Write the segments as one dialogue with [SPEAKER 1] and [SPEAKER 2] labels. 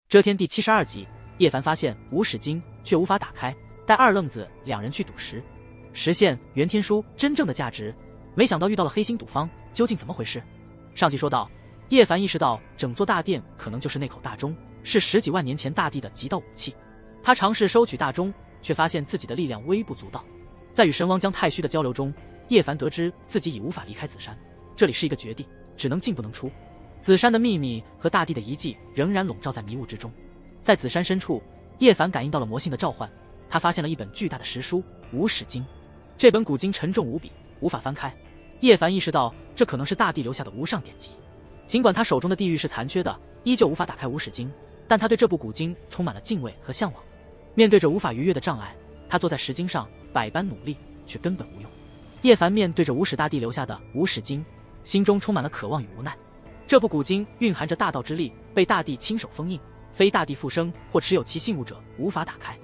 [SPEAKER 1] 这天第72集，叶凡发现无始经却无法打开，带二愣子两人去赌石，实现袁天书真正的价值。没想到遇到了黑心赌方，究竟怎么回事？上集说到，叶凡意识到整座大殿可能就是那口大钟，是10几万年前大帝的极道武器。他尝试收取大钟，却发现自己的力量微不足道。在与神王姜太虚的交流中，叶凡得知自己已无法离开紫山，这里是一个绝地，只能进不能出。紫山的秘密和大地的遗迹仍然笼罩在迷雾之中。在紫山深处，叶凡感应到了魔性的召唤，他发现了一本巨大的石书《无始经》。这本古经沉重无比，无法翻开。叶凡意识到这可能是大帝留下的无上典籍。尽管他手中的地狱是残缺的，依旧无法打开无始经，但他对这部古经充满了敬畏和向往。面对着无法逾越的障碍，他坐在石经上百般努力，却根本无用。叶凡面对着无始大帝留下的无始经，心中充满了渴望与无奈。这部古经蕴含着大道之力，被大帝亲手封印，非大帝附身或持有其信物者无法打开。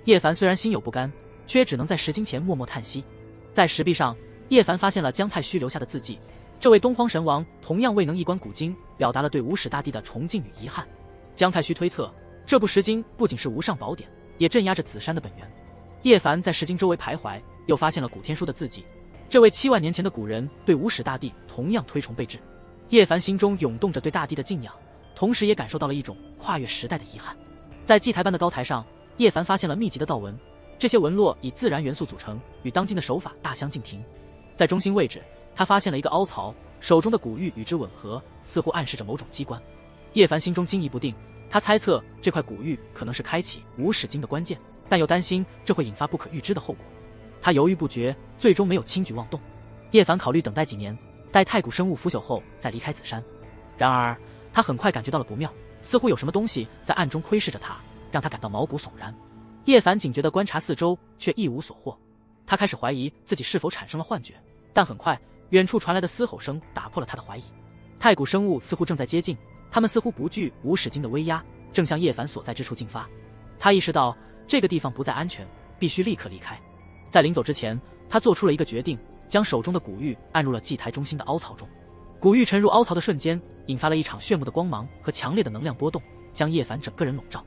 [SPEAKER 1] 叶凡虽然心有不甘，却只能在石经前默默叹息。在石壁上，叶凡发现了姜太虚留下的字迹，这位东荒神王同样未能一观古经，表达了对无始大帝的崇敬与遗憾。姜太虚推测，这部石经不仅是无上宝典，也镇压着紫山的本源。叶凡在石经周围徘徊，又发现了古天书的字迹，这位7万年前的古人对无始大帝同样推崇备至。叶凡心中涌动着对大帝的敬仰，同时也感受到了一种跨越时代的遗憾。在祭台般的高台上，叶凡发现了密集的道纹，这些纹络以自然元素组成，与当今的手法大相径庭。在中心位置，他发现了一个凹槽，手中的古玉与之吻合，似乎暗示着某种机关。叶凡心中惊疑不定，他猜测这块古玉可能是开启无始经的关键，但又担心这会引发不可预知的后果。他犹豫不决，最终没有轻举妄动。叶凡考虑等待几年，待太古生物腐朽后再离开紫山。然而他很快感觉到了不妙，似乎有什么东西在暗中窥视着他，让他感到毛骨悚然。叶凡警觉地观察四周，却一无所获。他开始怀疑自己是否产生了幻觉，但很快远处传来的嘶吼声打破了他的怀疑。太古生物似乎正在接近，他们似乎不惧无始经的威压，正向叶凡所在之处进发。他意识到这个地方不再安全，必须立刻离开。在临走之前，他做出了一个决定，将手中的古玉按入了祭台中心的凹槽中。古玉沉入凹槽的瞬间，引发了一场炫目的光芒和强烈的能量波动，将叶凡整个人笼罩。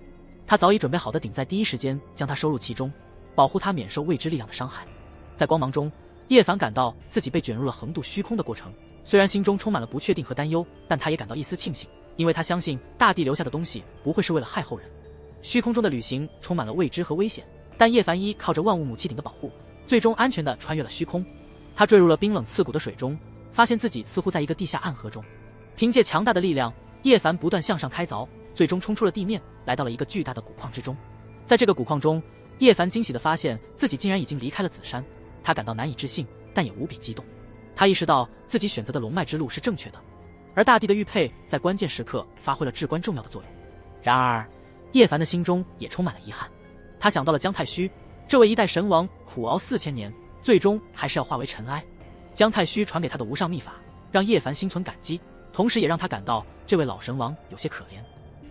[SPEAKER 1] 他早已准备好的顶在第一时间将他收入其中，保护他免受未知力量的伤害。在光芒中，叶凡感到自己被卷入了横渡虚空的过程，虽然心中充满了不确定和担忧，但他也感到一丝庆幸，因为他相信大地留下的东西不会是为了害后人。虚空中的旅行充满了未知和危险，但叶凡依靠着万物母气鼎的保护，最终安全地穿越了虚空。他坠入了冰冷刺骨的水中，发现自己似乎在一个地下暗河中。凭借强大的力量，叶凡不断向上开凿，最终冲出了地面，来到了一个巨大的古矿之中。在这个古矿中，叶凡惊喜地发现自己竟然已经离开了紫山，他感到难以置信，但也无比激动。他意识到自己选择的龙脉之路是正确的，而大地的玉佩在关键时刻发挥了至关重要的作用。然而叶凡的心中也充满了遗憾，他想到了姜太虚，这位一代神王苦熬4000年，最终还是要化为尘埃。姜太虚传给他的无上秘法，让叶凡心存感激，同时也让他感到这位老神王有些可怜。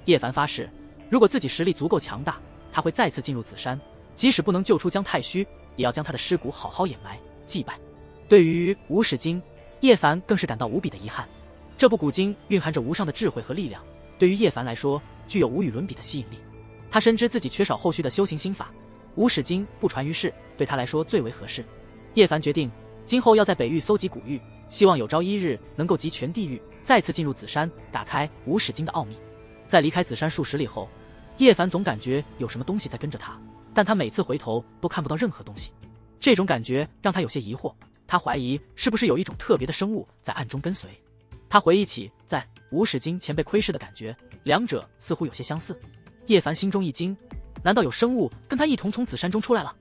[SPEAKER 1] 叶凡发誓，如果自己实力足够强大，他会再次进入紫山，即使不能救出姜太虚，也要将他的尸骨好好掩埋祭拜。对于无始经，叶凡更是感到无比的遗憾。这部古经蕴含着无上的智慧和力量，对于叶凡来说具有无与伦比的吸引力。他深知自己缺少后续的修行心法，无始经不传于世，对他来说最为合适。叶凡决定今后要在北域搜集古玉，希望有朝一日能够集全地域，再次进入紫山，打开无始经的奥秘。在离开紫山数十里后，叶凡总感觉有什么东西在跟着他，但他每次回头都看不到任何东西。这种感觉让他有些疑惑，他怀疑是不是有一种特别的生物在暗中跟随。他回忆起在无始经前被窥视的感觉，两者似乎有些相似。叶凡心中一惊，难道有生物跟他一同从紫山中出来了？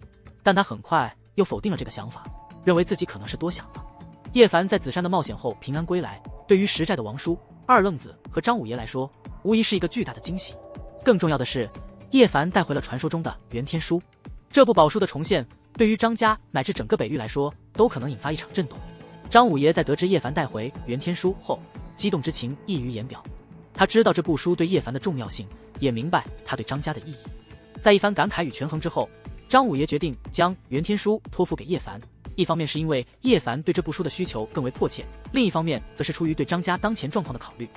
[SPEAKER 1] 但他很快又否定了这个想法，认为自己可能是多想了。叶凡在紫山的冒险后平安归来，对于石寨的王叔、二愣子和张五爷来说，无疑是一个巨大的惊喜。更重要的是，叶凡带回了传说中的袁天书。这部宝书的重现，对于张家乃至整个北域来说，都可能引发一场震动。张五爷在得知叶凡带回袁天书后，激动之情溢于言表。他知道这部书对叶凡的重要性，也明白他对张家的意义。在一番感慨与权衡之后，张五爷决定将袁天书托付给叶凡。一方面是因为叶凡对这部书的需求更为迫切，另一方面则是出于对张家当前状况的考虑。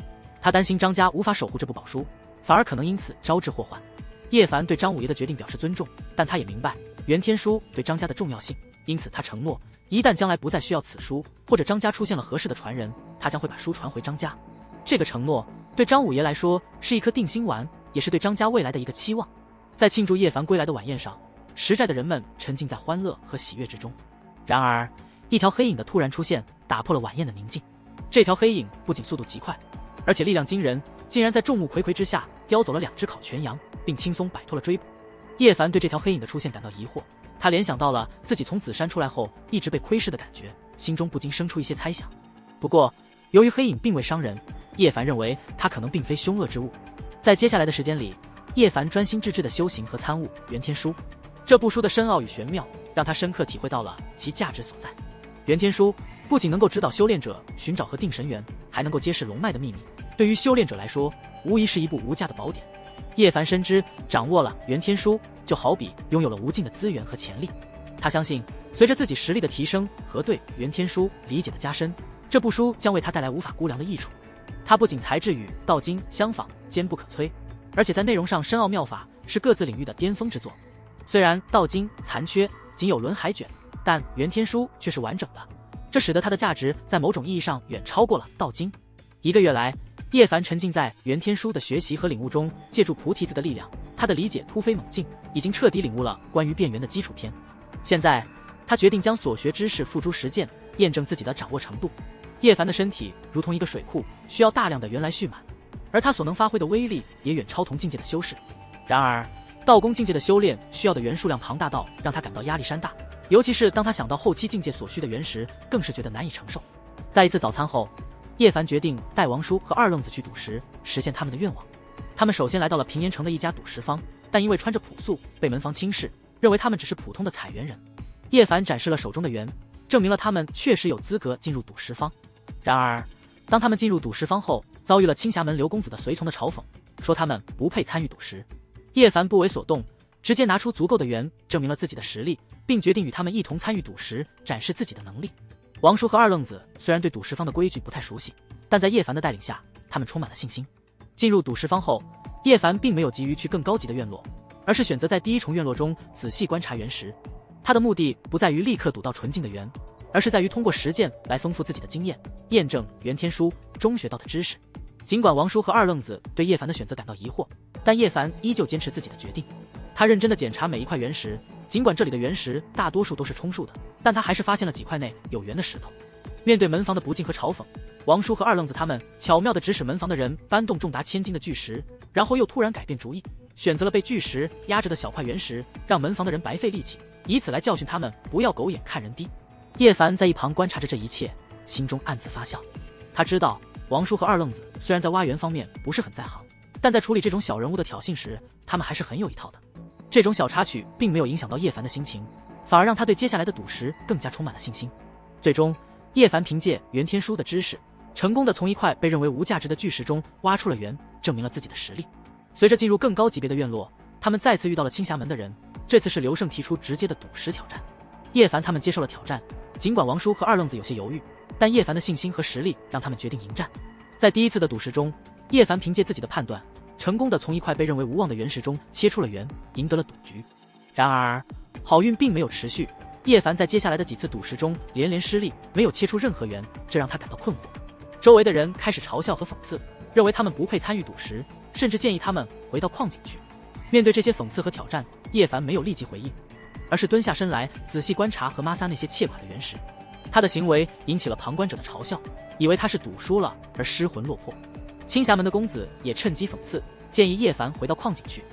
[SPEAKER 1] 他担心张家无法守护这部宝书，反而可能因此招致祸患。叶凡对张五爷的决定表示尊重，但他也明白袁天书对张家的重要性，因此他承诺，一旦将来不再需要此书，或者张家出现了合适的传人，他将会把书传回张家。这个承诺对张五爷来说是一颗定心丸，也是对张家未来的一个期望。在庆祝叶凡归来的晚宴上，石寨的人们沉浸在欢乐和喜悦之中。然而，一条黑影的突然出现打破了晚宴的宁静。这条黑影不仅速度极快，而且力量惊人，竟然在众目睽睽之下叼走了2只烤全羊，并轻松摆脱了追捕。叶凡对这条黑影的出现感到疑惑，他联想到了自己从紫山出来后一直被窥视的感觉，心中不禁生出一些猜想。不过，由于黑影并未伤人，叶凡认为他可能并非凶恶之物。在接下来的时间里，叶凡专心致志地修行和参悟《袁天书》。这部书的深奥与玄妙，让他深刻体会到了其价值所在。袁天书不仅能够指导修炼者寻找和定神元，还能够揭示龙脉的秘密，对于修炼者来说，无疑是一部无价的宝典。叶凡深知，掌握了袁天书，就好比拥有了无尽的资源和潜力。他相信，随着自己实力的提升和对袁天书理解的加深，这部书将为他带来无法估量的益处。它不仅材质与道经相仿，坚不可摧，而且在内容上深奥妙法是各自领域的巅峰之作。虽然道经残缺，仅有轮海卷，但袁天书却是完整的，这使得它的价值在某种意义上远超过了道经。1个月来，叶凡沉浸在袁天书的学习和领悟中，借助菩提子的力量，他的理解突飞猛进，已经彻底领悟了关于变元的基础篇。现在，他决定将所学知识付诸实践，验证自己的掌握程度。叶凡的身体如同一个水库，需要大量的元来蓄满，而他所能发挥的威力也远超同境界的修士。然而，道宫境界的修炼需要的元数量庞大到让他感到压力山大，尤其是当他想到后期境界所需的元时，更是觉得难以承受。在一次早餐后，叶凡决定带王叔和2愣子去赌石，实现他们的愿望。他们首先来到了平岩城的一家赌石坊，但因为穿着朴素，被门房轻视，认为他们只是普通的采元人。叶凡展示了手中的元，证明了他们确实有资格进入赌石坊。然而，当他们进入赌石坊后，遭遇了青霞门刘公子的随从的嘲讽，说他们不配参与赌石。叶凡不为所动，直接拿出足够的元，证明了自己的实力，并决定与他们一同参与赌石，展示自己的能力。王叔和2愣子虽然对赌石坊的规矩不太熟悉，但在叶凡的带领下，他们充满了信心。进入赌石坊后，叶凡并没有急于去更高级的院落，而是选择在第一重院落中仔细观察元石。他的目的不在于立刻赌到纯净的元，而是在于通过实践来丰富自己的经验，验证袁天书中学到的知识。尽管王叔和2愣子对叶凡的选择感到疑惑，但叶凡依旧坚持自己的决定。他认真地检查每一块原石，尽管这里的原石大多数都是充数的，但他还是发现了几块内有缘的石头。面对门房的不敬和嘲讽，王叔和2愣子他们巧妙地指使门房的人搬动重达1000斤的巨石，然后又突然改变主意，选择了被巨石压着的小块原石，让门房的人白费力气，以此来教训他们不要狗眼看人低。叶凡在一旁观察着这一切，心中暗自发笑。他知道王叔和2愣子虽然在挖元方面不是很在行，但在处理这种小人物的挑衅时，他们还是很有一套的。这种小插曲并没有影响到叶凡的心情，反而让他对接下来的赌石更加充满了信心。最终，叶凡凭借袁天书的知识，成功的从一块被认为无价值的巨石中挖出了元，证明了自己的实力。随着进入更高级别的院落，他们再次遇到了青霞门的人，这次是刘胜提出直接的赌石挑战。叶凡他们接受了挑战，尽管王叔和2愣子有些犹豫，但叶凡的信心和实力让他们决定迎战。在第一次的赌石中，叶凡凭借自己的判断，成功的从一块被认为无望的原石中切出了元，赢得了赌局。然而，好运并没有持续，叶凡在接下来的几次赌石中连连失利，没有切出任何元，这让他感到困惑。周围的人开始嘲笑和讽刺，认为他们不配参与赌石，甚至建议他们回到矿井去。面对这些讽刺和挑战，叶凡没有立即回应，而是蹲下身来仔细观察和抹撒那些切块的原石。他的行为引起了旁观者的嘲笑，以为他是赌输了而失魂落魄。青霞门的公子也趁机讽刺，建议叶凡回到矿井去。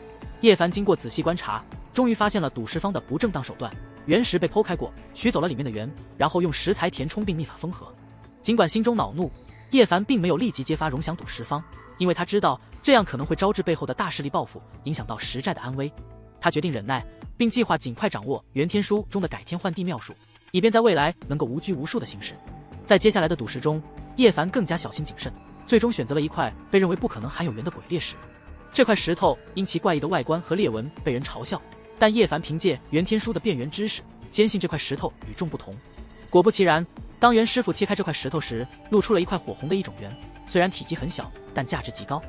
[SPEAKER 1] 叶凡经过仔细观察，终于发现了赌石方的不正当手段，原石被剖开过，取走了里面的元，然后用食材填充并秘法封合。尽管心中恼怒，叶凡并没有立即揭发荣祥赌石方，因为他知道这样可能会招致背后的大势力报复，影响到石寨的安危。他决定忍耐，并计划尽快掌握袁天书中的改天换地妙术，以便在未来能够无拘无束的行事。在接下来的赌石中，叶凡更加小心谨慎，最终选择了一块被认为不可能含有缘的鬼裂石。这块石头因其怪异的外观和裂纹被人嘲笑，但叶凡凭借袁天书的变元知识，坚信这块石头与众不同。果不其然，当袁师傅切开这块石头时，露出了一块火红的一种元，虽然体积很小，但价值极高。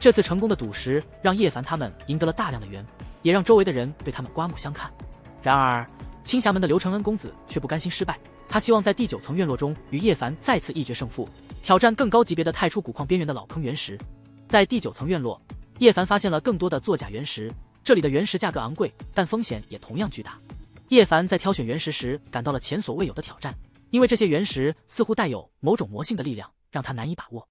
[SPEAKER 1] 这次成功的赌石让叶凡他们赢得了大量的元，也让周围的人对他们刮目相看。然而，青霞门的刘承恩公子却不甘心失败，他希望在第9层院落中与叶凡再次一决胜负，挑战更高级别的太初古矿边缘的老坑原石。在第9层院落，叶凡发现了更多的作假原石，这里的原石价格昂贵，但风险也同样巨大。叶凡在挑选原石时感到了前所未有的挑战，因为这些原石似乎带有某种魔性的力量，让他难以把握。